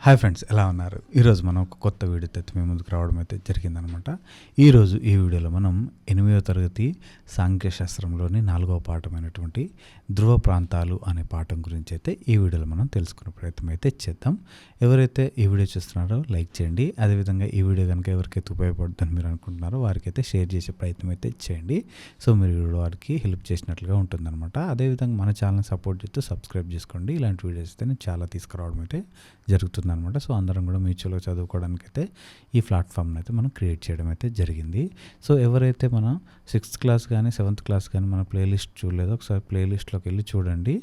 Hi friends, ఎలా ఉన్నారు? ఈరోజు మనం ఒక కొత్త వీడియోతో అయితే మీ ముందుకు రావడం అయితే జరిగిందనమాట. ఈరోజు ఈ వీడియోలో మనం 8వ తరగతి సాంఖ్యశాస్త్రంలోని 4వ పాఠమైనటువంటి ధ్రువ ప్రాంతాలు అనే పాఠం గురించి అయితే ఈ వీడియోలో మనం తెలుసుకునే ప్రయత్నం అయితే చేద్దాం. ఎవరైతే ఈ వీడియో చూస్తున్నారో లైక్ చేయండి. అదేవిధంగా ఈ వీడియో కనుక ఎవరికైతే ఉపయోగపడుతుందని మీరు అనుకుంటున్నారో వారికైతే షేర్ చేసే ప్రయత్నం అయితే చేయండి. సో మీరు వీడియో వారికి హెల్ప్ చేసినట్లుగా ఉంటుందన్నమాట. అదేవిధంగా మన ఛానల్ని సపోర్ట్ చేస్తూ సబ్స్క్రైబ్ చేసుకోండి. ఇలాంటి వీడియోస్ అయితే నేను చాలా తీసుకురావడం అయితే జరుగుతుందన్నమాట. సో అందరం కూడా మ్యూచువల్గా చదువుకోవడానికి అయితే ఈ ప్లాట్ఫామ్ని అయితే మనం క్రియేట్ చేయడం అయితే జరిగింది. సో ఎవరైతే మన 6th క్లాస్ కానీ 7th క్లాస్ కానీ మన ప్లేలిస్ట్ చూడలేదో ఒకసారి ప్లేలిస్ట్లోకి వెళ్ళి చూడండి.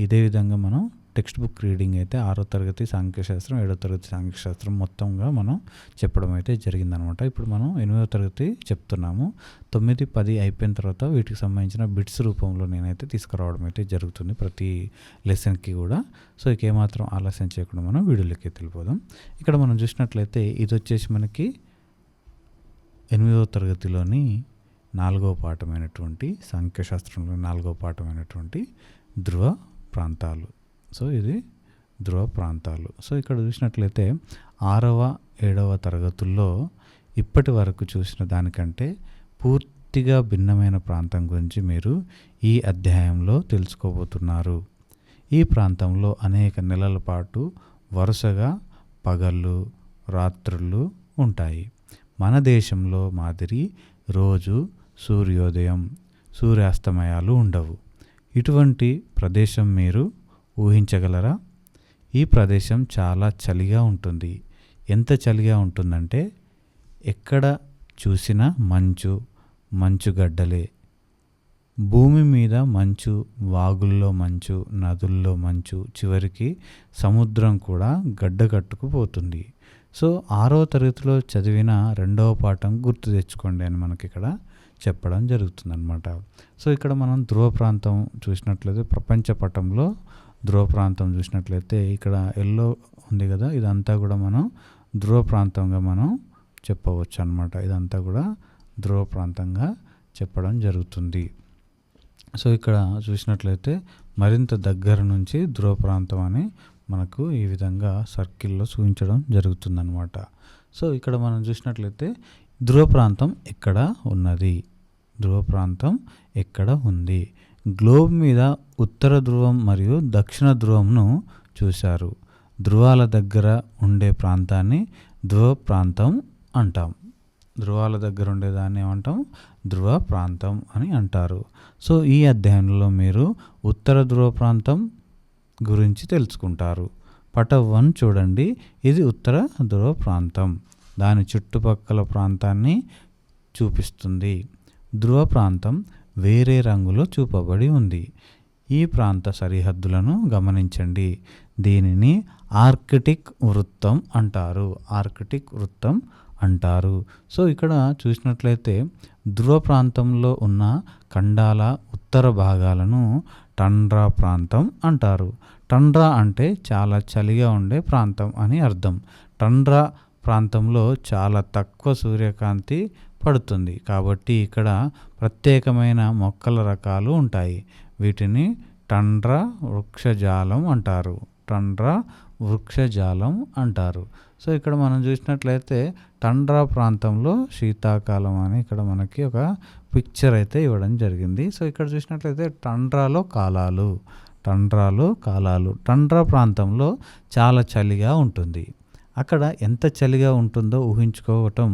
ఇదే విధంగా మనం టెక్స్ట్ బుక్ రీడింగ్ అయితే 6వ తరగతి సాంఖ్యశాస్త్రం, 7వ తరగతి సాంఖ్యశాస్త్రం మొత్తంగా మనం చెప్పడం అయితే జరిగిందనమాట. ఇప్పుడు మనం 8వ తరగతి చెప్తున్నాము. 9, 10 అయిపోయిన తర్వాత వీటికి సంబంధించిన బిట్స్ రూపంలో నేనైతే తీసుకురావడం అయితే జరుగుతుంది ప్రతి లెసన్కి కూడా. సో ఇక ఏమాత్రం ఆలస్యం చేయకుండా మనం వీడియోలోకి వెళ్ళిపోదాం. ఇక్కడ మనం చూసినట్లయితే ఇది వచ్చేసి మనకి 8వ తరగతిలోని 4వ పాఠమైనటువంటి సాంఖ్యశాస్త్రంలో 4వ పాఠమైనటువంటి ధ్రువ ప్రాంతాలు. సో ఇది ధ్రువ ప్రాంతాలు. సో ఇక్కడ చూసినట్లయితే 6వ, 7వ తరగతుల్లో ఇప్పటి వరకు చూసిన దానికంటే పూర్తిగా భిన్నమైన ప్రాంతం గురించి మీరు ఈ అధ్యాయంలో తెలుసుకోబోతున్నారు. ఈ ప్రాంతంలో అనేక నెలల పాటు వరుసగా పగళ్ళు, రాత్రులు ఉంటాయి. మన దేశంలో మాదిరి రోజు సూర్యోదయం, సూర్యాస్తమయాలు ఉండవు. ఇటువంటి ప్రదేశం మీరు ఊహించగలరా? ఈ ప్రదేశం చాలా చలిగా ఉంటుంది. ఎంత చలిగా ఉంటుందంటే ఎక్కడ చూసినా మంచుగడ్డలే. భూమి మీద మంచు, వాగుల్లో మంచు, నదుల్లో మంచు, చివరికి సముద్రం కూడా గడ్డకట్టుకుపోతుంది. సో 6వ తరగతిలో చదివిన 2వ పాఠం గుర్తు తెచ్చుకోండి అని మనకి ఇక్కడ చెప్పడం జరుగుతుందన్నమాట. సో ఇక్కడ మనం ధ్రువ ప్రాంతం చూసినట్లయితే ప్రపంచ పటంలో ధ్రువ ప్రాంతం చూసినట్లయితే ఇక్కడ ఎల్లో ఉంది కదా, ఇదంతా కూడా మనం ధ్రువ ప్రాంతంగా మనం చెప్పవచ్చు అన్నమాట. ఇదంతా కూడా ధ్రువ ప్రాంతంగా చెప్పడం జరుగుతుంది. సో ఇక్కడ చూసినట్లయితే మరింత దగ్గర నుంచి ధ్రువ ప్రాంతం అని మనకు ఈ విధంగా సర్కిల్లో చూపించడం జరుగుతుందన్నమాట. సో ఇక్కడ మనం చూసినట్లయితే ధ్రువ ప్రాంతం ఎక్కడ ఉన్నది, ధ్రువ ప్రాంతం ఎక్కడ ఉంది. గ్లోబ్ మీద ఉత్తర ధ్రువం మరియు దక్షిణ ధ్రువంను చూశారు. ధ్రువాల దగ్గర ఉండే ప్రాంతాన్ని ధ్రువ ప్రాంతం అంటాం. ధ్రువాల దగ్గర ఉండేదాన్ని ఏమంటాం? ధ్రువ ప్రాంతం అని అంటారు. సో ఈ అధ్యాయంలో మీరు ఉత్తర ధ్రువ ప్రాంతం గురించి తెలుసుకుంటారు. పటం 1 చూడండి. ఇది ఉత్తర ధ్రువ ప్రాంతం. దాని చుట్టుపక్కల ప్రాంతాన్ని చూపిస్తుంది. ధ్రువ ప్రాంతం వేరే రంగులో చూపబడి ఉంది. ఈ ప్రాంత సరిహద్దులను గమనించండి. దీనిని ఆర్కిటిక్ వృత్తం అంటారు. ఆర్కిటిక్ వృత్తం అంటారు. సో ఇక్కడ చూసినట్లయితే ధ్రువ ప్రాంతంలో ఉన్న ఖండాల ఉత్తర భాగాలను టండ్రా ప్రాంతం అంటారు. టండ్రా అంటే చాలా చలిగా ఉండే ప్రాంతం అని అర్థం. టండ్రా ప్రాంతంలో చాలా తక్కువ సూర్యకాంతి పడుతుంది కాబట్టి ఇక్కడ ప్రత్యేకమైన మొక్కల రకాలు ఉంటాయి. వీటిని టండ్రా వృక్షజాలం అంటారు. టండ్రా వృక్షజాలం అంటారు. సో ఇక్కడ మనం చూసినట్లయితే టండ్రా ప్రాంతంలో శీతాకాలం అని ఇక్కడ మనకి ఒక పిక్చర్ అయితే ఇవ్వడం జరిగింది. సో ఇక్కడ చూసినట్లయితే టండ్రాలో కాలాలు. టండ్రా ప్రాంతంలో చాలా చలిగా ఉంటుంది. అక్కడ ఎంత చలిగా ఉంటుందో ఊహించుకోవటం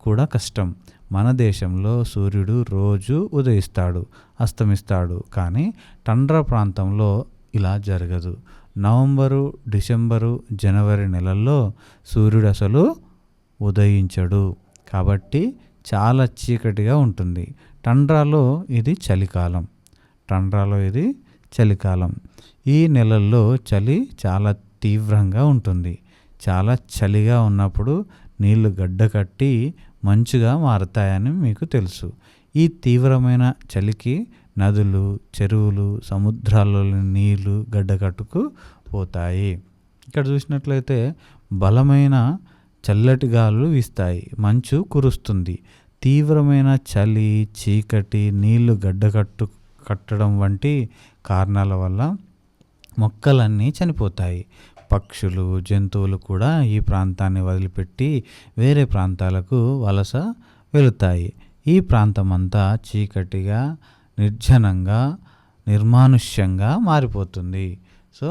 కూడా కష్టం. మన దేశంలో సూర్యుడు రోజు ఉదయిస్తాడు, అస్తమిస్తాడు. కానీ టండ్రా ప్రాంతంలో ఇలా జరగదు. నవంబరు, డిసెంబరు, జనవరి నెలల్లో సూర్యుడు అసలు ఉదయించడు. కాబట్టి చాలా చీకటిగా ఉంటుంది. టండ్రాలో ఇది చలికాలం. ఈ నెలల్లో చలి చాలా తీవ్రంగా ఉంటుంది. చాలా చలిగా ఉన్నప్పుడు నీళ్లు గడ్డకట్టి మంచుగా మారతాయని మీకు తెలుసు. ఈ తీవ్రమైన చలికి నదులు, చెరువులు, సముద్రాల్లోని నీళ్లు గడ్డకట్టుకు పోతాయి. ఇక్కడ చూసినట్లయితే బలమైన చల్లటి గాలులు వీస్తాయి. మంచు కురుస్తుంది. తీవ్రమైన చలి, చీకటి, నీళ్లు కట్టడం వంటి కారణాల వల్ల మొక్కలన్నీ చనిపోతాయి. పక్షులు, జంతువులు కూడా ఈ ప్రాంతాన్ని వదిలిపెట్టి వేరే ప్రాంతాలకు వలస వెళుతాయి. ఈ ప్రాంతమంతా చీకటిగా, నిర్జనంగా, నిర్మానుష్యంగా మారిపోతుంది. సో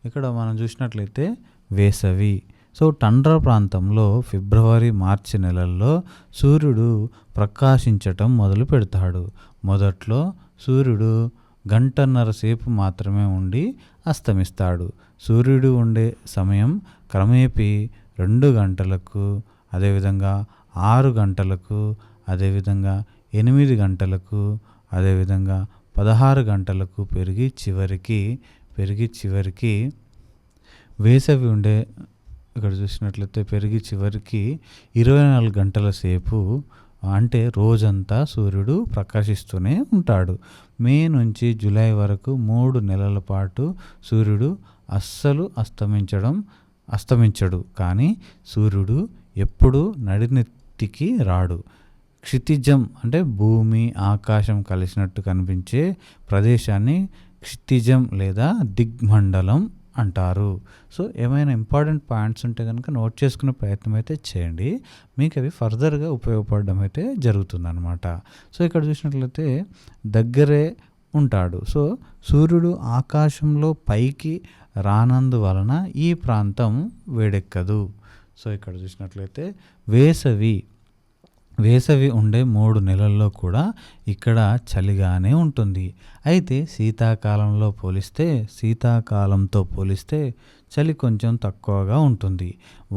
ఇక్కడ మనం చూసినట్లయితే వేసవి. సో టండ్రా ప్రాంతంలో ఫిబ్రవరి, మార్చి నెలల్లో సూర్యుడు ప్రకాశించటం మొదలు పెడతాడు. మొదట్లో సూర్యుడు గంటన్నర సేపు మాత్రమే ఉండి అస్తమిస్తాడు. సూర్యుడు ఉండే సమయం క్రమేపీ 2 గంటలకు, అదేవిధంగా 6 గంటలకు, అదేవిధంగా 8 గంటలకు, అదేవిధంగా 16 గంటలకు పెరిగి చివరికి వేసవి ఉండే ఇక్కడ చూసినట్లయితే పెరిగి చివరికి 24 గంటల సేపు, అంటే రోజంతా సూర్యుడు ప్రకాశిస్తూనే ఉంటాడు. మే నుంచి జూలై వరకు 3 నెలల పాటు సూర్యుడు అస్సలు అస్తమించడు. కానీ సూర్యుడు ఎప్పుడూ నడినెత్తికి రాడు. క్షితిజం అంటే భూమి, ఆకాశం కలిసినట్టు కనిపించే ప్రదేశాన్ని క్షితిజం లేదా దిగ్మండలం అంటారు. సో ఏమైనా ఇంపార్టెంట్ పాయింట్స్ ఉంటే కనుక నోట్ చేసుకునే ప్రయత్నం అయితే చేయండి. మీకు అవి ఫర్దర్గా ఉపయోగపడడం అయితే జరుగుతుందన్నమాట. సో ఇక్కడ చూసినట్లయితే దగ్గరే ఉంటాడు. సో సూర్యుడు ఆకాశంలో పైకి రానందువలన ఈ ప్రాంతం వేడెక్కదు. సో ఇక్కడ చూసినట్లయితే వేసవి ఉండే 3 నెలల్లో కూడా ఇక్కడ చలిగానే ఉంటుంది. అయితే శీతాకాలంతో పోలిస్తే చలి కొంచెం తక్కువగా ఉంటుంది.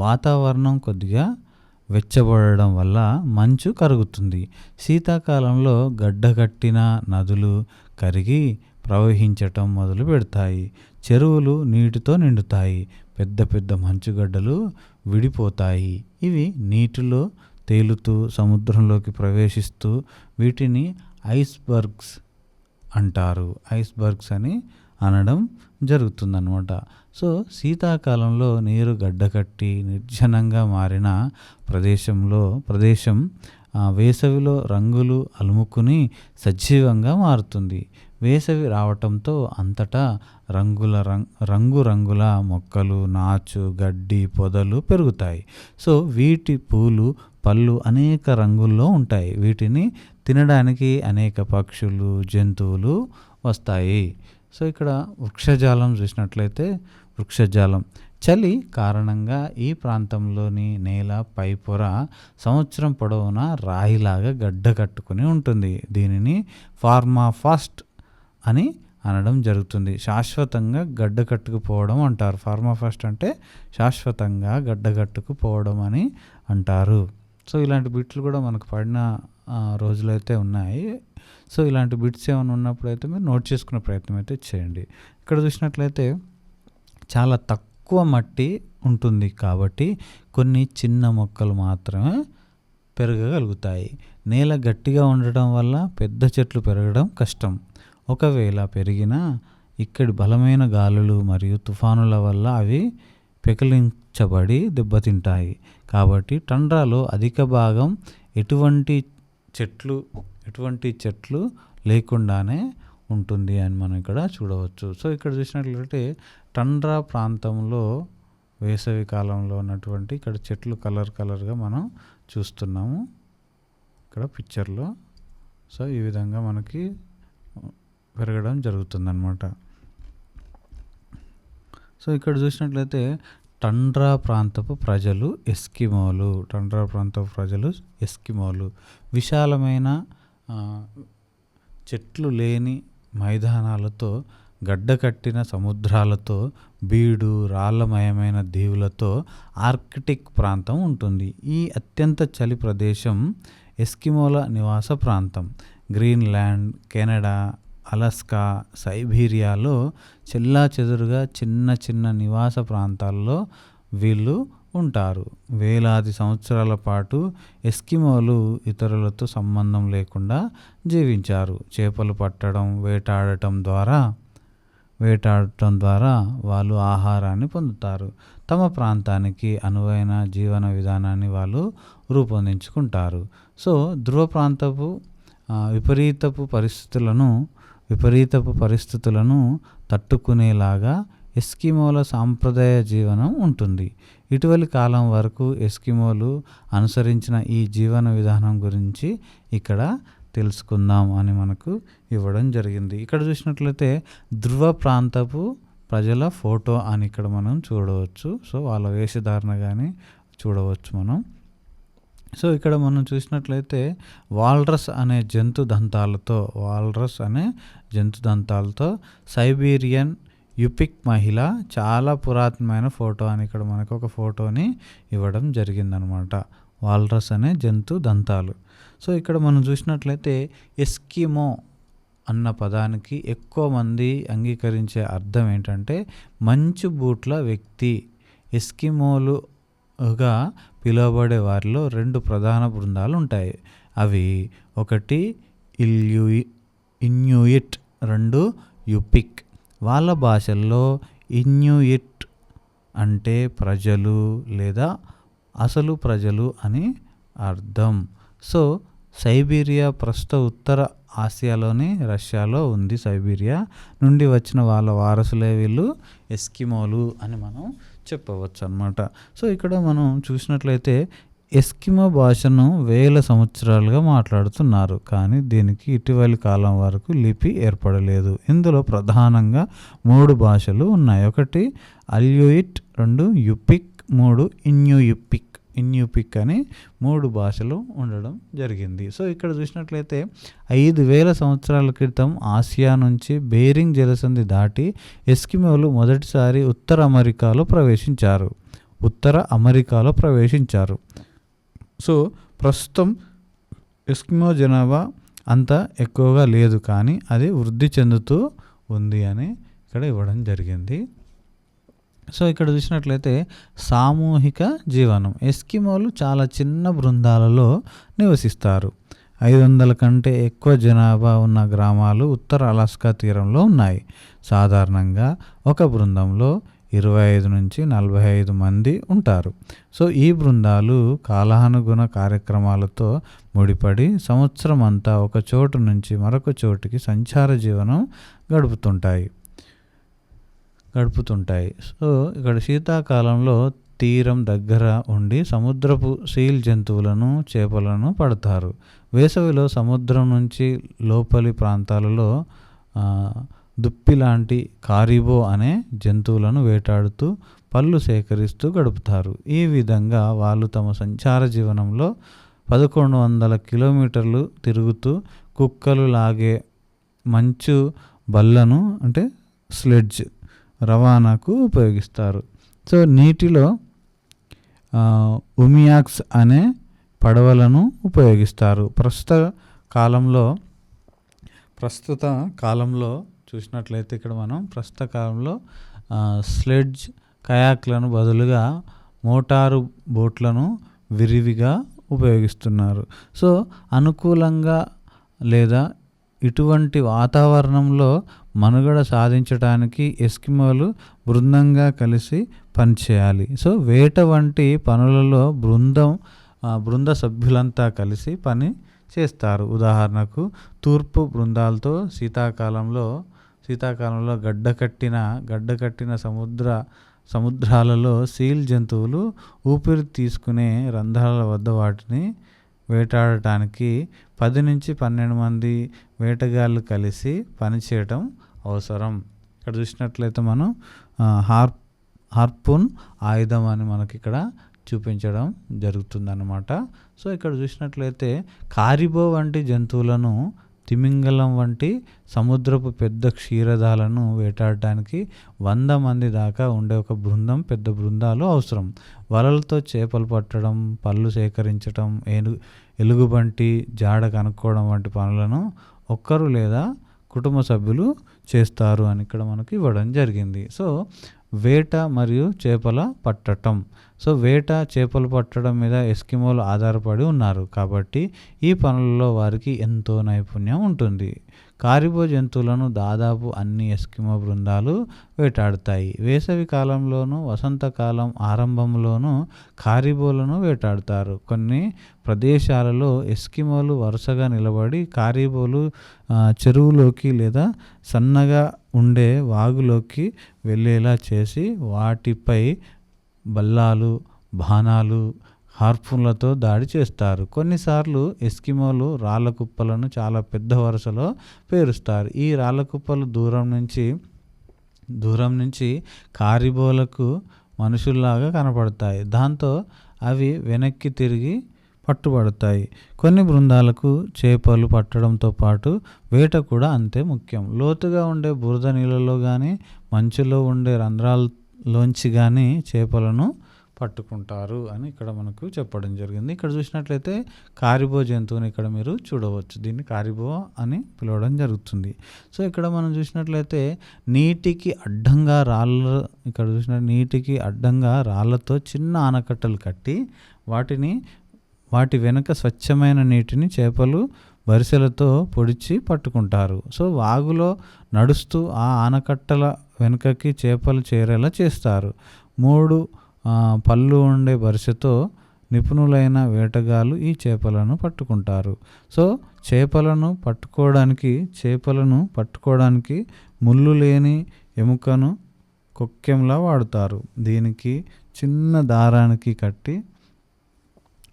వాతావరణం కొద్దిగా వెచ్చబడడం వల్ల మంచు కరుగుతుంది. శీతాకాలంలో గడ్డకట్టిన నదులు కరిగి ప్రవహించటం మొదలు పెడతాయి. చెరువులు నీటితో నిండుతాయి. పెద్ద పెద్ద మంచుగడ్డలు విడిపోతాయి. ఇవి నీటిలో తేలుతూ సముద్రంలోకి ప్రవేశిస్తూ వీటిని ఐస్బర్గ్స్ అంటారు. ఐస్బర్గ్స్ అని అనడం జరుగుతుందన్నమాట. సో శీతాకాలంలో నీరు గడ్డకట్టి నిర్జనంగా మారిన ప్రదేశం వేసవిలో రంగులు అలుముకుని సజీవంగా మారుతుంది. వేసవి రావటంతో అంతటా రంగురంగుల మొక్కలు, నాచు, గడ్డి, పొదలు పెరుగుతాయి. సో వీటి పూలు, పళ్ళు అనేక రంగుల్లో ఉంటాయి. వీటిని తినడానికి అనేక పక్షులు, జంతువులు వస్తాయి. సో ఇక్కడ వృక్షజాలం చూసినట్లయితే చలి కారణంగా ఈ ప్రాంతంలోని నేల పైపొర సంవత్సరం పొడవునా రాయిలాగా గడ్డ కట్టుకుని ఉంటుంది. దీనిని ఫార్మాఫాస్ట్ అని అనడం జరుగుతుంది. శాశ్వతంగా గడ్డ కట్టుకుపోవడం అంటారు. ఫార్మాఫాస్ట్ అంటే శాశ్వతంగా గడ్డ కట్టుకుపోవడం అని అంటారు. సో ఇలాంటి బిట్లు కూడా మనకు పడిన రోజులైతే ఉన్నాయి. సో ఇలాంటి బిట్స్ ఏమైనా ఉన్నప్పుడు అయితే మీరు నోట్ చేసుకునే ప్రయత్నం అయితే చేయండి. ఇక్కడ చూసినట్లయితే చాలా తక్కువ మట్టి ఉంటుంది కాబట్టి కొన్ని చిన్న మొక్కలు మాత్రమే పెరగగలుగుతాయి. నేల గట్టిగా ఉండటం వల్ల పెద్ద చెట్లు పెరగడం కష్టం. ఒకవేళ పెరిగినా ఇక్కడి బలమైన గాలులు మరియు తుఫానుల వల్ల అవి పెకిలించబడి దెబ్బతింటాయి. కాబట్టి టండ్రాలో అధిక భాగం ఎటువంటి చెట్లు లేకుండానే ఉంటుంది అని మనం ఇక్కడ చూడవచ్చు. సో ఇక్కడ చూసినట్లయితే టండ్రా ప్రాంతంలో వేసవి కాలంలో ఉన్నటువంటి ఇక్కడ చెట్లు కలర్గా మనం చూస్తున్నాము ఇక్కడ పిక్చర్లో. సో ఈ విధంగా మనకి పెరగడం జరుగుతుందన్నమాట. సో ఇక్కడ చూసినట్లయితే టండ్రా ప్రాంతపు ప్రజలు ఎస్కిమోలు విశాలమైన చెట్లు లేని మైదానాలతో, గడ్డకట్టిన సముద్రాలతో, బీడు రాళ్ళమయమైన దీవులతో ఆర్కిటిక్ ప్రాంతం ఉంటుంది. ఈ అత్యంత చలి ప్రదేశం ఎస్కిమోల నివాస ప్రాంతం. గ్రీన్లాండ్, కెనడా, అలస్కా, సైబీరియాలో చెల్లాచెదురుగా చిన్న నివాస ప్రాంతాల్లో వీళ్ళు ఉంటారు. వేలాది సంవత్సరాల పాటు ఎస్కిమోలు ఇతరులతో సంబంధం లేకుండా జీవించారు. చేపలు పట్టడం, వేటాడటం ద్వారా వాళ్ళు ఆహారాన్ని పొందుతారు. తమ ప్రాంతానికి అనువైన జీవన విధానాన్ని వాళ్ళు రూపొందించుకుంటారు. సో ధ్రువ ప్రాంతపు విపరీతపు పరిస్థితులను తట్టుకునేలాగా ఎస్కిమోల సాంప్రదాయ జీవనం ఉంటుంది. ఇటీవలి కాలం వరకు ఎస్కిమోలు అనుసరించిన ఈ జీవన విధానం గురించి ఇక్కడ తెలుసుకుందాం అని మనకు ఇవ్వడం జరిగింది. ఇక్కడ చూసినట్లయితే ధ్రువ ప్రాంతపు ప్రజల ఫోటో అని ఇక్కడ మనం చూడవచ్చు. సో వాళ్ళ వేషధారణ కానీ చూడవచ్చు మనం. సో ఇక్కడ మనం చూసినట్లయితే వాల్రస్ అనే జంతు దంతాలతో సైబీరియన్ యుపిక్ మహిళ చాలా పురాతనమైన ఫోటో అని ఇక్కడ మనకు ఒక ఫోటోని ఇవ్వడం జరిగిందనమాట. వాల్రస్ అనే జంతు దంతాలు. సో ఇక్కడ మనం చూసినట్లయితే ఎస్కిమో అన్న పదానికి ఎక్కువ మంది అంగీకరించే అర్థం ఏంటంటే మంచు బూట్ల వ్యక్తి. ఎస్కిమోలుగా పిలువబడే వారిలో 2 ప్రధాన బృందాలు ఉంటాయి. అవి ఒకటి ఇన్యూయిట్, 2 యుపిక్. వాళ్ళ భాషల్లో ఇన్యూయిట్ అంటే ప్రజలు లేదా అసలు ప్రజలు అని అర్థం. సో సైబీరియా ప్రస్తుత ఉత్తర ఆసియాలోని రష్యాలో ఉంది. సైబీరియా నుండి వచ్చిన వాళ్ళ వారసులే వీళ్ళు ఎస్కిమోలు అని మనం చెప్పవచ్చు అన్నమాట. సో ఇక్కడ మనం చూసినట్లయితే ఎస్కిమో భాషను వేల సంవత్సరాలుగా మాట్లాడుతున్నారు, కానీ దీనికి ఇటీవలి కాలం వరకు లిపి ఏర్పడలేదు. ఇందులో ప్రధానంగా 3 భాషలు ఉన్నాయి. ఒకటి అల్యూయిట్, 2 యుపిక్, 3 ఇన్యూపిక్ అని 3 భాషలు ఉండడం జరిగింది. సో ఇక్కడ చూసినట్లయితే 5000 సంవత్సరాల క్రితం ఆసియా నుంచి బేరింగ్ జలసంధి దాటి ఎస్కిమోలు మొదటిసారి ఉత్తర అమెరికాలో ప్రవేశించారు. సో ప్రస్తుతం ఎస్కిమో జనాభా అంత ఎక్కువగా లేదు, కానీ అది వృద్ధి చెందుతూ ఉంది అని ఇక్కడ ఇవ్వడం జరిగింది. సో ఇక్కడ చూసినట్లయితే సామూహిక జీవనం. ఎస్కిమోలు చాలా చిన్న బృందాలలో నివసిస్తారు. 500 కంటే ఎక్కువ జనాభా ఉన్న గ్రామాలు ఉత్తర అలాస్కా తీరంలో ఉన్నాయి. సాధారణంగా ఒక బృందంలో 25 నుంచి 45 మంది ఉంటారు. సో ఈ బృందాలు కాలానుగుణ కార్యక్రమాలతో ముడిపడి సంవత్సరం అంతా ఒక చోటు నుంచి మరొక చోటుకి సంచార జీవనం గడుపుతుంటాయి. సో ఇక్కడ శీతాకాలంలో తీరం దగ్గర ఉండి సముద్రపు సీల్ జంతువులను, చేపలను పడతారు. వేసవిలో సముద్రం నుంచి లోపలి ప్రాంతాలలో దుప్పి లాంటి కారిబో అనే జంతువులను వేటాడుతూ పళ్ళు సేకరిస్తూ గడుపుతారు. ఈ విధంగా వాళ్ళు తమ సంచార జీవనంలో 1100 కిలోమీటర్లు తిరుగుతూ కుక్కలు లాగే మంచు బల్లను అంటే స్లెడ్జ్ రవాణాకు ఉపయోగిస్తారు. సో నీటిలో ఉమియాక్స్ అనే పడవలను ఉపయోగిస్తారు. ప్రస్తుత కాలంలో చూసినట్లయితే ఇక్కడ మనం ప్రస్తుత కాలంలో స్లెడ్జ్ కయాక్లను బదులుగా మోటారు బోట్లను విరివిగా ఉపయోగిస్తున్నారు. సో అనుకూలంగా లేదా ఇటువంటి వాతావరణంలో మనుగడ సాధించడానికి ఎస్కిమోలు బృందంగా కలిసి పనిచేయాలి. సో వేట వంటి పనులలో బృంద సభ్యులంతా కలిసి పని చేస్తారు. ఉదాహరణకు తూర్పు బృందాలతో శీతాకాలంలో గడ్డకట్టిన సముద్రాలలో సీల్ జంతువులు ఊపిరి తీసుకునే రంధ్రాల వద్ద వాటిని వేటాడటానికి 10 నుంచి 12 మంది వేటగాళ్ళు కలిసి పనిచేయటం అవసరం. ఇక్కడ చూసినట్లయితే మనం హార్పూన్ ఆయుధం అని మనకి ఇక్కడ చూపించడం జరుగుతుందన్నమాట. సో ఇక్కడ చూసినట్లయితే కారిబో వంటి జంతువులను, తిమింగలం వంటి సముద్రపు పెద్ద క్షీరదాలను వేటాడటానికి 100 మంది దాకా ఉండే ఒక పెద్ద బృందాలు అవసరం. వలలతో చేపలు పట్టడం, పళ్ళు సేకరించడం, ఎలుగుబంటి జాడ కనుక్కోవడం వంటి పనులను ఒక్కరు లేదా కుటుంబ సభ్యులు చేస్తారు అని ఇక్కడ మనకి ఇవ్వడం జరిగింది. సో వేట మరియు చేపల పట్టటం. సో చేపలు పట్టడం మీద ఎస్కిమోలు ఆధారపడి ఉన్నారు, కాబట్టి ఈ పనులలో వారికి ఎంతో నైపుణ్యం ఉంటుంది. కారిబో జంతువులను దాదాపు అన్ని ఎస్కిమో బృందాలు వేటాడుతాయి. వేసవి కాలంలోనూ వసంతకాలం ఆరంభంలోనూ కారిబోలను వేటాడుతారు. కొన్ని ప్రదేశాలలో ఎస్కిమోలు వరుసగా నిలబడి కారిబోలు చెరువులోకి లేదా సన్నగా ఉండే వాగులోకి వెళ్ళేలా చేసి వాటిపై బల్లాలు, బాణాలు, హార్పూన్లతో దాడి చేస్తారు. కొన్నిసార్లు ఎస్కిమోలు రాళ్ళ కుప్పలను చాలా పెద్ద వరుసలో పేరుస్తారు. ఈ రాళ్ళ కుప్పలు దూరం నుంచి కారిబోలకు మనుషుల్లాగా కనపడతాయి. దాంతో అవి వెనక్కి తిరిగి పట్టుబడతాయి. కొన్ని బృందాలకు చేపలు పట్టడంతో పాటు వేట కూడా అంతే ముఖ్యం. లోతుగా ఉండే బురద నీళ్ళలో కానీ మంచులో ఉండే రంధ్రాల్లోంచి కానీ చేపలను పట్టుకుంటారు అని ఇక్కడ మనకు చెప్పడం జరిగింది. ఇక్కడ చూసినట్లయితే కారిబో జంతువుని ఇక్కడ మీరు చూడవచ్చు. దీన్ని కారిబో అని పిలవడం జరుగుతుంది. సో ఇక్కడ మనం చూసినట్లయితే నీటికి అడ్డంగా రాళ్ళతో చిన్న ఆనకట్టలు కట్టి వాటి వెనుక స్వచ్ఛమైన నీటిని చేపలు వరిసెలతో పొడిచి పట్టుకుంటారు. సో వాగులో నడుస్తూ ఆ ఆనకట్టల వెనుకకి చేపలు చేరేలా చేస్తారు. 3 పళ్ళు ఉండే వరిసెతో నిపుణులైన వేటగాళ్ళు ఈ చేపలను పట్టుకుంటారు. సో చేపలను పట్టుకోవడానికి ముళ్ళు లేని ఎముకను కొక్కెంలా వాడుతారు. దీనికి చిన్న దారానికి కట్టి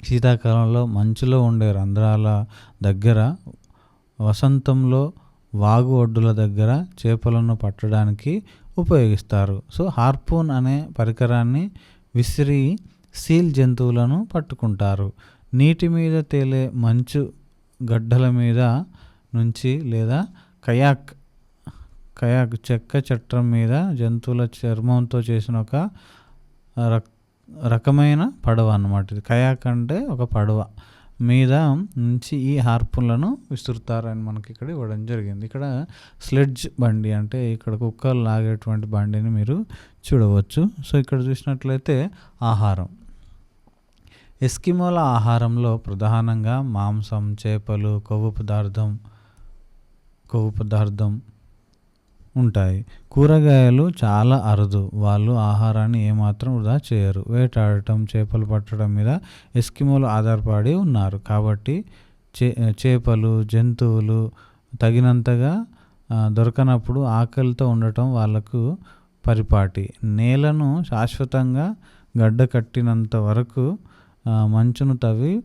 శీతాకాలంలో మంచులో ఉండే రంధ్రాల దగ్గర, వసంతంలో వాగు ఒడ్డుల దగ్గర చేపలను పట్టడానికి ఉపయోగిస్తారు. సో హార్పూన్ అనే పరికరాన్ని విసిరి సీల్ జంతువులను పట్టుకుంటారు. నీటి మీద తేలే మంచు గడ్డల మీద నుంచి లేదా కయాక్ చెక్క చట్రం మీద జంతువుల చర్మంతో చేసిన ఒక రకమైన పడవ అన్నమాట. ఇది కయాక్ అంటే ఒక పడవ మీద నుంచి ఈ హార్పూన్లను విసురుతారని మనకి ఇక్కడ ఇవ్వడం జరిగింది. ఇక్కడ స్లెడ్జ్ బండి అంటే ఇక్కడ కుక్కలు లాగేటువంటి బండిని మీరు చూడవచ్చు. సో ఇక్కడ చూసినట్లయితే ఆహారం, ఎస్కిమోల ఆహారంలో ప్రధానంగా మాంసం, చేపలు, కొవ్వు పదార్థం ఉంటాయి. కూరగాయలు చాలా అరుదు. వాళ్ళు ఆహారాన్ని ఏమాత్రం వృధా చేయరు. వేటాడటం, చేపలు పట్టడం మీద ఎస్కిమోలు ఆధారపడి ఉన్నారు. కాబట్టి చేపలు, జంతువులు తగినంతగా దొరకనప్పుడు ఆకలితో ఉండటం వాళ్ళకు పరిపాటి. నేలను శాశ్వతంగా గడ్డ కట్టినంత వరకు మంచును తవ్వి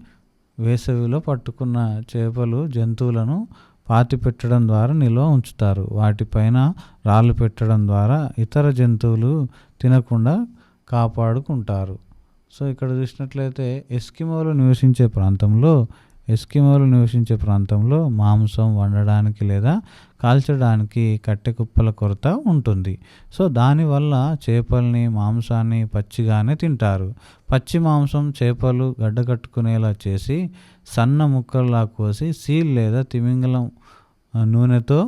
వేసవిలో పట్టుకున్న చేపలు, జంతువులను పాతి పెట్టడం ద్వారా నిల్వ ఉంచుతారు. వాటిపైన రాళ్ళు పెట్టడం ద్వారా ఇతర జంతువులు తినకుండా కాపాడుకుంటారు. సో ఇక్కడ చూసినట్లయితే ఎస్కిమోలు నివసించే ప్రాంతంలో మాంసం వండడానికి లేదా కాల్చడానికి కట్టె కుప్పల కొరత ఉంటుంది. సో దానివల్ల చేపల్ని, మాంసాన్ని పచ్చిగానే తింటారు. పచ్చి మాంసం చేపలు గడ్డకట్టుకునేలా చేసి సన్న ముక్కల్లా కోసి సీల్ లేదా తిమింగలం నూనెతో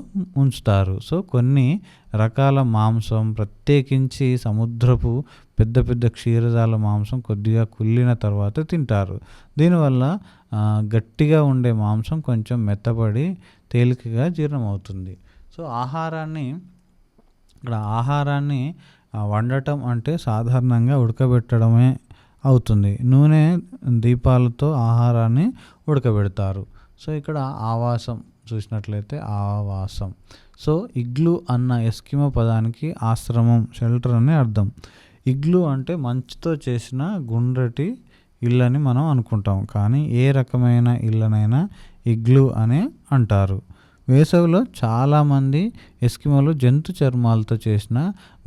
ఉంచుతారు. సో కొన్ని రకాల మాంసం, ప్రత్యేకించి సముద్రపు పెద్ద పెద్ద క్షీరదాల మాంసం కొద్దిగా కుళ్ళిన తర్వాత తింటారు. దీనివల్ల గట్టిగా ఉండే మాంసం కొంచెం మెత్తబడి తేలికగా జీర్ణమవుతుంది. సో ఆహారాన్ని వండటం అంటే సాధారణంగా ఉడకబెట్టడమే అవుతుంది. నూనె దీపాలతో ఆహారాన్ని ఉడకబెడతారు. సో ఇక్కడ ఆవాసం చూసినట్లయితే ఆవాసం. సో ఇగ్లూ అన్న ఎస్కిమో పదానికి ఆశ్రమం, షెల్టర్ అని అర్థం. ఇగ్లూ అంటే మంచుతో చేసిన గుండ్రటి ఇళ్ళని మనం అనుకుంటాం, కానీ ఏ రకమైన ఇళ్ళనైనా ఇగ్లూ అనే అంటారు. వేసవిలో చాలామంది ఎస్కిమోలు జంతు చర్మాలతో చేసిన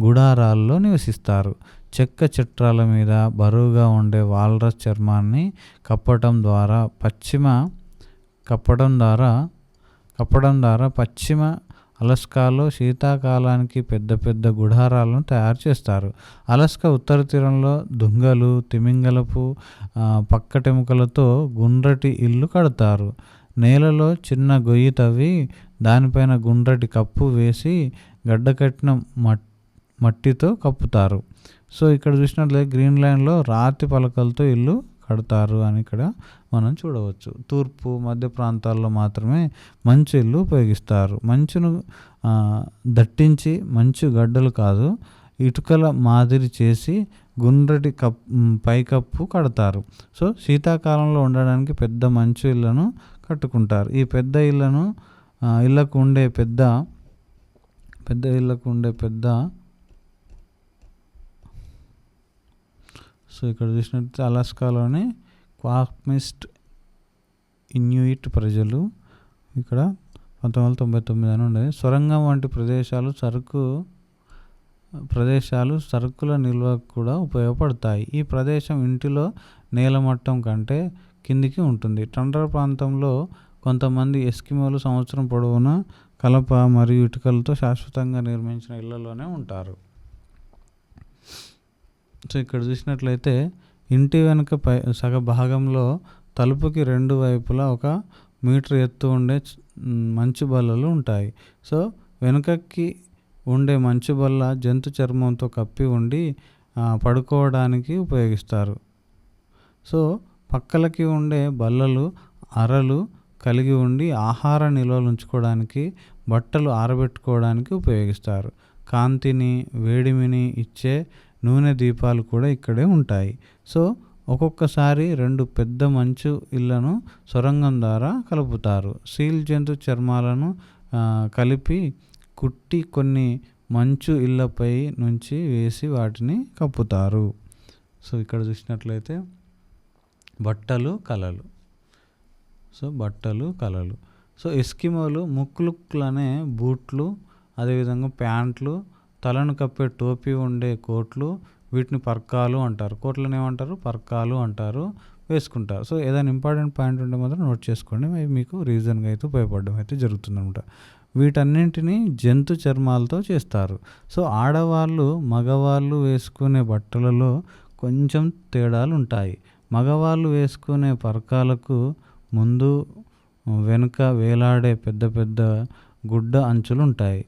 గుడారాల్లో నివసిస్తారు. చెక్క చట్రాల మీద బరువుగా ఉండే వాల్రస్ చర్మాన్ని కప్పడం ద్వారా పశ్చిమ అలస్కాలో శీతాకాలానికి పెద్ద పెద్ద గుడారాలను తయారు చేస్తారు. అలస్కా ఉత్తర తీరంలో దుంగలు, తిమింగలపు పక్కటెముకలతో గుండ్రటి ఇల్లు కడతారు. నేలలో చిన్న గొయ్యి తవ్వి దానిపైన గుండ్రటి కప్పు వేసి గడ్డకట్టిన మట్టితో కప్పుతారు. సో ఇక్కడ చూసినట్లయితే గ్రీన్లాండ్లో రాతి పలకలతో ఇల్లు కడతారు అని ఇక్కడ మనం చూడవచ్చు. తూర్పు మధ్య ప్రాంతాల్లో మాత్రమే మంచు ఇల్లు ఉపయోగిస్తారు. మంచును దట్టించి మంచు గడ్డలు కాదు, ఇటుకల మాదిరి చేసి గుండ్రటి పైకప్పు కడతారు. సో శీతాకాలంలో ఉండడానికి పెద్ద మంచు ఇళ్లను కట్టుకుంటారు. ఈ పెద్ద ఇళ్లకు ఉండే సో ఇక్కడ చూసినట్లయితే అలాస్కాలోని క్వాక్మిస్ట్ ఇన్యూయిట్ ప్రజలు ఇక్కడ 1999 అని ఉండేది. సొరంగం వంటి సరుకుల నిల్వకు కూడా ఉపయోగపడతాయి. ఈ ప్రదేశం ఇంటిలో నేలమట్టం కంటే కిందికి ఉంటుంది. టండ్రా ప్రాంతంలో కొంతమంది ఎస్కిమోలు సంవత్సరం పొడవునా కలప మరియు ఇటుకలతో శాశ్వతంగా నిర్మించిన ఇళ్లలోనే ఉంటారు. సో ఇక్కడ చూసినట్లయితే ఇంటి వెనుక సగ భాగంలో తలుపుకి 2 వైపులా 1 మీటర్ ఎత్తు ఉండే మంచు బల్లలు ఉంటాయి. సో వెనుకకి ఉండే మంచు బల్ల జంతు చర్మంతో కప్పి ఉండి పడుకోవడానికి ఉపయోగిస్తారు. సో పక్కలకి ఉండే బల్లలు అరలు కలిగి ఉండి ఆహార నిల్వలు ఉంచుకోవడానికి, బట్టలు ఆరబెట్టుకోవడానికి ఉపయోగిస్తారు. కాంతిని వేడిమిని ఇచ్చే నూనె దీపాలు కూడా ఇక్కడే ఉంటాయి. సో ఒక్కొక్కసారి 2 పెద్ద మంచు ఇళ్లను సొరంగం ద్వారా కలుపుతారు. సీల్ జంతు చర్మాలను కలిపి కుట్టి కొన్ని మంచు ఇళ్లపై నుంచి వేసి వాటిని కప్పుతారు. సో ఇక్కడ చూసినట్లయితే బట్టలు కలలు. సో ఎస్కిమోలు ముక్లుక్లనే బూట్లు, అదేవిధంగా ప్యాంట్లు, తలను కప్పే టోపీ ఉండే కోట్లు, వీటిని పర్కాలు అంటారు. కోట్లను ఏమంటారు? పర్కాలు అంటారు, వేసుకుంటారు. సో ఏదైనా ఇంపార్టెంట్ పాయింట్ ఉంటే మాత్రం నోట్ చేసుకోండి, అవి మీకు రీజన్గా అయితే ఉపయోగపడడం అయితే జరుగుతుందన్నమాట. వీటన్నింటినీ జంతు చర్మాలతో చేస్తారు. సో ఆడవాళ్ళు మగవాళ్ళు వేసుకునే బట్టలలో కొంచెం తేడాలు ఉంటాయి. మగవాళ్ళు వేసుకునే పర్కాలకు ముందు వెనుక వేలాడే పెద్ద పెద్ద గుడ్డ అంచులు ఉంటాయి.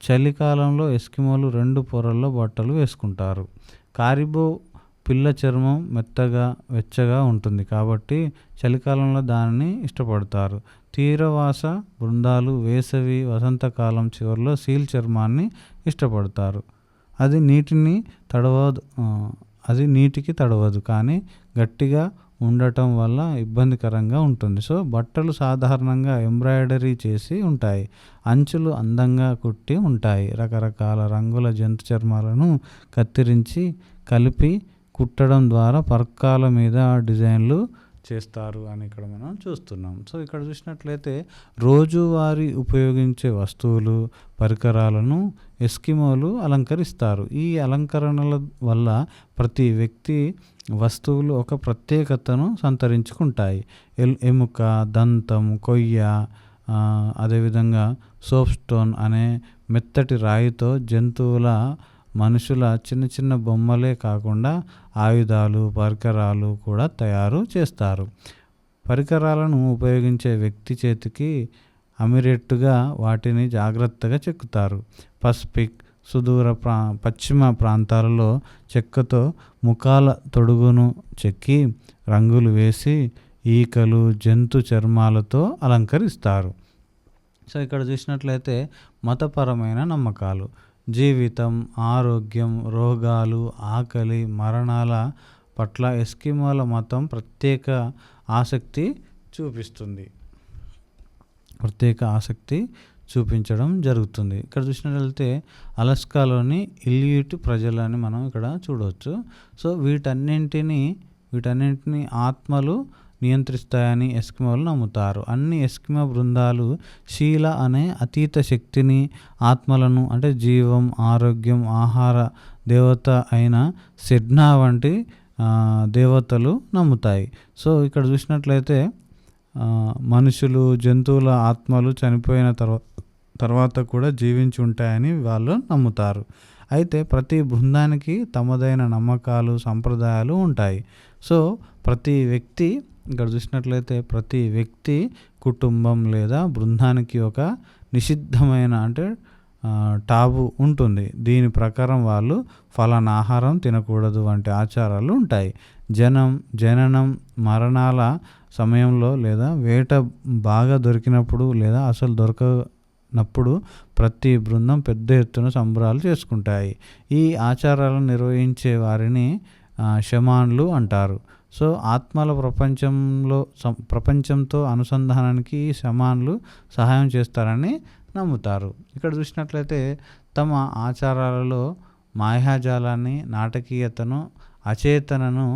చలికాలంలో ఎస్కిమోలు 2 పొరల్లో బట్టలు వేసుకుంటారు. కారిబో పిల్ల చర్మం మెత్తగా వెచ్చగా ఉంటుంది కాబట్టి చలికాలంలో దానిని ఇష్టపడతారు. తీరవాస బృందాలు వేసవి వసంతకాలం చివరిలో సీల్ చర్మాన్ని ఇష్టపడతారు. అది నీటికి తడవదు కానీ గట్టిగా ఉండటం వల్ల ఇబ్బందికరంగా ఉంటుంది. సో బట్టలు సాధారణంగా ఎంబ్రాయిడరీ చేసి ఉంటాయి. అంచులు అందంగా కుట్టి ఉంటాయి. రకరకాల రంగుల జంతు చర్మాలను కత్తిరించి కలిపి కుట్టడం ద్వారా పర్కాల మీద డిజైన్లు చేస్తారు అని ఇక్కడ మనం చూస్తున్నాం. సో ఇక్కడ చూసినట్లయితే రోజువారీ ఉపయోగించే వస్తువులు, పరికరాలను ఎస్కిమోలు అలంకరిస్తారు. ఈ అలంకరణల వల్ల ప్రతి వ్యక్తి వస్తువులు ఒక ప్రత్యేకతను సంతరించుకుంటాయి. ఎముక, దంతం, కొయ్య, అదేవిధంగా సోప్ స్టోన్ అనే మెత్తటి రాయితో జంతువుల, మనుషుల చిన్న చిన్న బొమ్మలే కాకుండా ఆయుధాలు, పరికరాలు కూడా తయారు చేస్తారు. పరికరాలను ఉపయోగించే వ్యక్తి చేతికి అమిరేట్టుగా వాటిని జాగ్రత్తగా చెక్కుతారు. పసిఫిక్, సుదూర పశ్చిమ ప్రాంతాలలో చెక్కతో ముఖాల తొడుగును చెక్కి రంగులు వేసి ఈకలు, జంతు చర్మాలతో అలంకరిస్తారు. సో ఇక్కడ చూసినట్లయితే మతపరమైన నమ్మకాలు, జీవితం, ఆరోగ్యం, రోగాలు, ఆకలి, మరణాల పట్ల ఎస్కిమోల మతం ప్రత్యేక ఆసక్తి చూపించడం జరుగుతుంది. ఇక్కడ చూసినట్లయితే అలాస్కాలోని ఇన్యూయిట్ ప్రజలని మనం ఇక్కడ చూడవచ్చు. సో వీటన్నింటినీ ఆత్మలు నియంత్రిస్తాయని ఎస్కిమోలు నమ్ముతారు. అన్ని ఎస్కిమో బృందాలు శీల అనే అతీత శక్తిని, ఆత్మలను అంటే జీవం, ఆరోగ్యం, ఆహార దేవత అయిన సెడ్నా వంటి దేవతలు నమ్ముతాయి. సో ఇక్కడ చూసినట్లయితే మనుషులు, జంతువుల ఆత్మలు చనిపోయిన తర్వాత కూడా జీవించి ఉంటాయని వాళ్ళు నమ్ముతారు. అయితే ప్రతి బృందానికి తమదైన నమ్మకాలు, సంప్రదాయాలు ఉంటాయి. సో ఇక్కడ చూసినట్లయితే ప్రతి వ్యక్తి, కుటుంబం లేదా బృందానికి ఒక నిషిద్ధమైన అంటే టాబు ఉంటుంది. దీని ప్రకారం వాళ్ళు ఫలానా ఆహారం తినకూడదు వంటి ఆచారాలు ఉంటాయి. జననం, మరణాల సమయంలో లేదా వేట బాగా దొరికినప్పుడు లేదా అసలు దొరకనప్పుడు ప్రతి బృందం పెద్ద ఎత్తున సంబరాలు చేసుకుంటాయి. ఈ ఆచారాలను నిర్వహించే వారిని షమాన్లు అంటారు. సో ఆత్మల ప్రపంచంతో అనుసంధానానికి ఈ షమాన్లు సహాయం చేస్తారని నమ్ముతారు. ఇక్కడ చూసినట్లయితే తమ ఆచారాలలో మాయాజాలాన్ని, నాటకీయతను, అచేతనను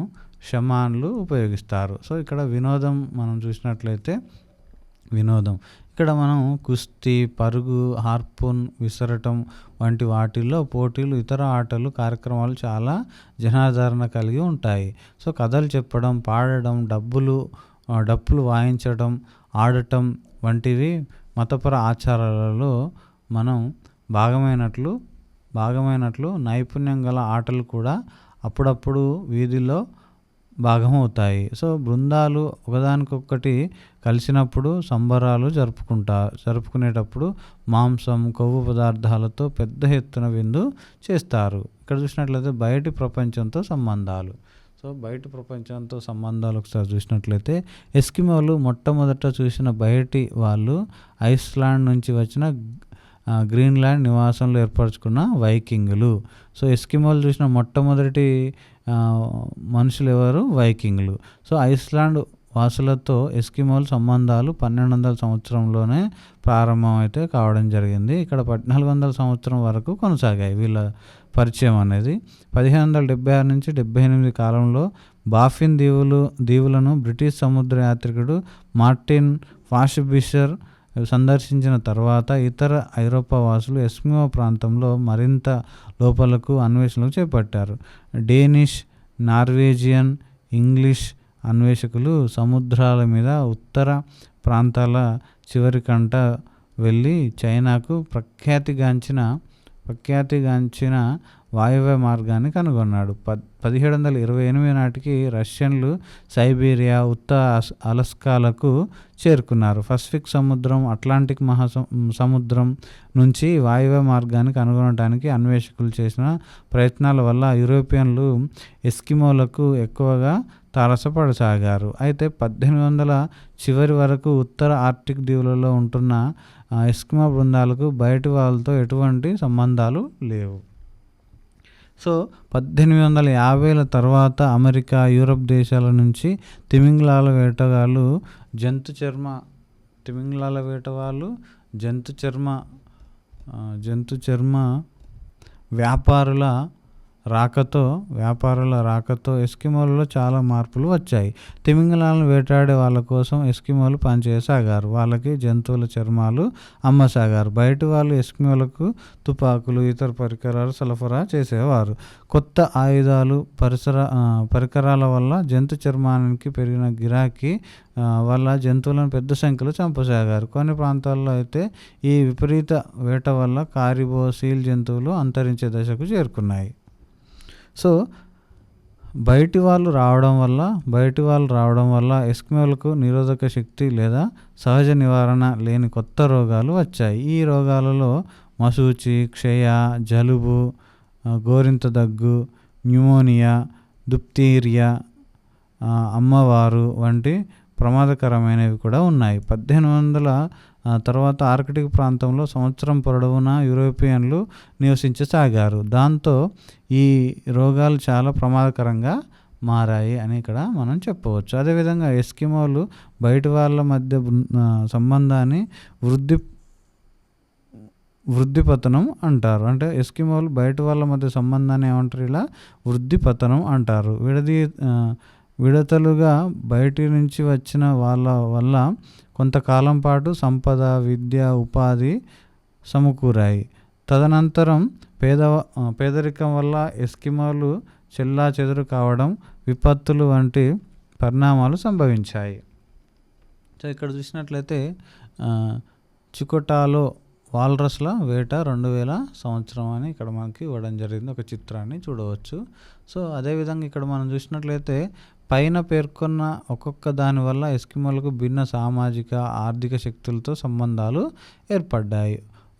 షమాన్లు ఉపయోగిస్తారు. సో ఇక్కడ వినోదం మనం చూసినట్లయితే ఇక్కడ మనం కుస్తీ, పరుగు, హార్పూన్ విసరటం వంటి వాటిల్లో పోటీలు, ఇతర ఆటలు, కార్యక్రమాలు చాలా జనాదరణ కలిగి ఉంటాయి. సో కథలు చెప్పడం, పాడడం, డప్పులు వాయించడం, ఆడటం వంటివి మతపర ఆచారాలలో మనం భాగమైనట్లు నైపుణ్యం గల ఆటలు కూడా అప్పుడప్పుడు వీధిలో భాగమవుతాయి. సో బృందాలు ఒకదానికొకటి కలిసినప్పుడు సంబరాలు జరుపుకునేటప్పుడు మాంసం, కొవ్వు పదార్థాలతో పెద్ద ఎత్తున విందు చేస్తారు. ఇక్కడ చూసినట్లయితే బయటి ప్రపంచంతో సంబంధాలు. సో బయటి ప్రపంచంతో సంబంధాలు ఒకసారి చూసినట్లయితే ఎస్కిమోలు మొట్టమొదట చూసిన బయటి వాళ్ళు ఐస్లాండ్ నుంచి వచ్చిన గ్రీన్లాండ్ నివాసంలో ఏర్పరచుకున్న వైకింగులు. సో ఎస్కిమోలు చూసిన మొట్టమొదటి మనుషులు ఎవరు? వైకింగులు. సో ఐస్లాండ్ వాసులతో ఎస్కిమోల్ సంబంధాలు 1200 సంవత్సరంలోనే ప్రారంభమైతే కావడం జరిగింది. ఇక్కడ 1400 సంవత్సరం వరకు కొనసాగాయి వీళ్ళ పరిచయం అనేది. 1576 నుంచి 78 కాలంలో బాఫిన్ దీవులను బ్రిటిష్ సముద్ర యాత్రికుడు మార్టిన్ ఫాష్బిషర్ సందర్శించిన తర్వాత ఇతర ఐరోపా వాసులు ఎస్కిమో ప్రాంతంలో మరింత లోపలకు అన్వేషణలు చేపట్టారు. డేనిష్, నార్వేజియన్, ఇంగ్లీష్ అన్వేషకులు సముద్రాల మీద ఉత్తర ప్రాంతాల చివరికంట వెళ్ళి చైనాకు ప్రఖ్యాతిగాంచిన వాయువ్య మార్గాన్ని కనుగొన్నాడు. 1728 నాటికి రష్యన్లు సైబీరియా, ఉత్తర అలస్కాలకు చేరుకున్నారు. పసిఫిక్ సముద్రం, అట్లాంటిక్ మహాసముద్రం నుంచి వాయువ్య మార్గాన్ని కనుగొనడానికి అన్వేషకులు చేసిన ప్రయత్నాల వల్ల యూరోపియన్లు ఎస్కిమోలకు ఎక్కువగా తారసపడసాగారు. అయితే 1800 చివరి వరకు ఉత్తర ఆర్టిక్ దీవులలో ఉంటున్న ఎస్కిమో బృందాలకు బయటి వాళ్ళతో ఎటువంటి సంబంధాలు లేవు. సో 1850ల తర్వాత అమెరికా, యూరప్ దేశాల నుంచి తిమింగలాల వేటగాళ్ళు జంతు చర్మ వ్యాపారుల రాకతో ఎస్కిమోలలో చాలా మార్పులు వచ్చాయి. తిమింగలాలను వేటాడే వాళ్ళ కోసం ఎస్కిమోలు పనిచేయసాగారు. వాళ్ళకి జంతువుల చర్మాలు అమ్మసాగారు. బయటి వాళ్ళు ఎస్కిమోలకు తుపాకులు, ఇతర పరికరాలు సరఫరా చేసేవారు. కొత్త ఆయుధాలు, పరికరాల వల్ల జంతు చర్మానికి పెరిగిన గిరాకీ వల్ల జంతువులను పెద్ద సంఖ్యలో చంపసాగారు. కొన్ని ప్రాంతాల్లో అయితే ఈ విపరీత వేట వల్ల కారిబో, సీల్ జంతువులు అంతరించే దశకు చేరుకున్నాయి. సో బయటి వాళ్ళు రావడం వల్ల ఎస్కిమోలకు నిరోధక శక్తి లేదా సహజ నివారణ లేని కొత్త రోగాలు వచ్చాయి. ఈ రోగాలలో మశూచి, క్షయ, జలుబు, గోరింత దగ్గు, న్యూమోనియా, డిప్తీరియా, అమ్మవారు వంటి ప్రమాదకరమైనవి కూడా ఉన్నాయి. 1800 తర్వాత ఆర్కిటిక్ ప్రాంతంలో సంవత్సరం పొడవునా యూరోపియన్లు నివసించసాగారు. దాంతో ఈ రోగాలు చాలా ప్రమాదకరంగా మారాయి అని ఇక్కడ మనం చెప్పవచ్చు. అదేవిధంగా ఎస్కిమోలు బయటి వాళ్ళ మధ్య సంబంధాన్ని వృద్ధిపతనం అంటారు. అంటే ఎస్కిమోలు బయటి వాళ్ళ మధ్య సంబంధాన్ని ఏమంటారు? ఇలా వృద్ధిపతనం అంటారు. విడతలుగా బయటి నుంచి వచ్చిన వాళ్ళ వల్ల కొంతకాలం పాటు సంపద, విద్య, ఉపాధి సమకూరాయి. తదనంతరం పేదరికం వల్ల ఎస్కిమోలు చెల్లాచెదురు కావడం, విపత్తులు వంటి పరిణామాలు సంభవించాయి. సో ఇక్కడ చూసినట్లయితే చికోటాలో వాల్రస్ల వేట 2000 సంవత్సరం అని ఇక్కడ మనకి ఇవ్వడం జరిగింది. ఒక చిత్రాన్ని చూడవచ్చు. సో అదేవిధంగా ఇక్కడ మనం చూసినట్లయితే పైన పేర్కొన్న ఒక్కొక్క దానివల్ల ఎస్కిమోలకు భిన్న సామాజిక, ఆర్థిక శక్తులతో సంబంధాలు ఏర్పడ్డాయి.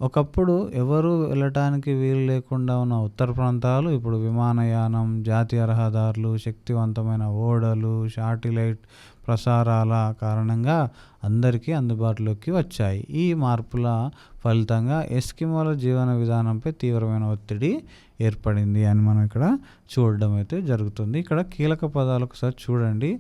ఒకప్పుడు ఎవరు వెళ్ళటానికి వీలు లేకుండా ఉన్న ఉత్తర ప్రాంతాలు ఇప్పుడు విమానయానం, జాతీయ రహదారులు, శక్తివంతమైన ఓడలు, శాటిలైట్ ప్రసారాల కారణంగా అందరికీ అందుబాటులోకి వచ్చాయి. ఈ మార్పుల ఫలితంగా ఎస్కిమోల జీవన విధానంపై తీవ్రమైన ఒత్తిడి ఏర్పడింది అని మనం ఇక్కడ చూడడం అయితే జరుగుతుంది. ఇక్కడ కీలక పదాలు ఒకసారి చూడండి.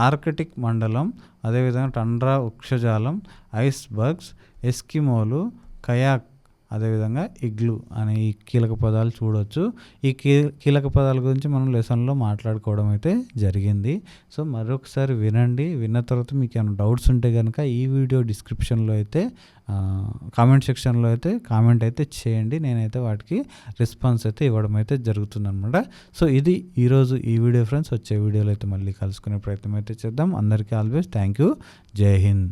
ఆర్కిటిక్ మండలం, అదేవిధంగా టండ్రా వృక్షజాలం, ఐస్బర్గ్స్, ఎస్కిమోలు, కయాక్, అదేవిధంగా ఇగ్లు అనే ఈ కీలక పదాలు చూడవచ్చు. ఈ కీలక పదాల గురించి మనం లెసన్లో మాట్లాడుకోవడం అయితే జరిగింది. సో మరొకసారి వినండి. విన్న తర్వాత మీకు ఏమైనా డౌట్స్ ఉంటే కనుక ఈ వీడియో డిస్క్రిప్షన్లో అయితే కామెంట్ సెక్షన్లో అయితే కామెంట్ అయితే చేయండి. నేనైతే వాటికి రెస్పాన్స్ అయితే ఇవ్వడం అయితే జరుగుతుందన్నమాట. సో ఇది ఈరోజు ఈ వీడియో ఫ్రెండ్స్. వచ్చే వీడియోలో అయితే మళ్ళీ కలుసుకునే ప్రయత్నం అయితే చేద్దాం. అందరికీ ఆల్వేస్ థ్యాంక్ యూ. జై హింద్.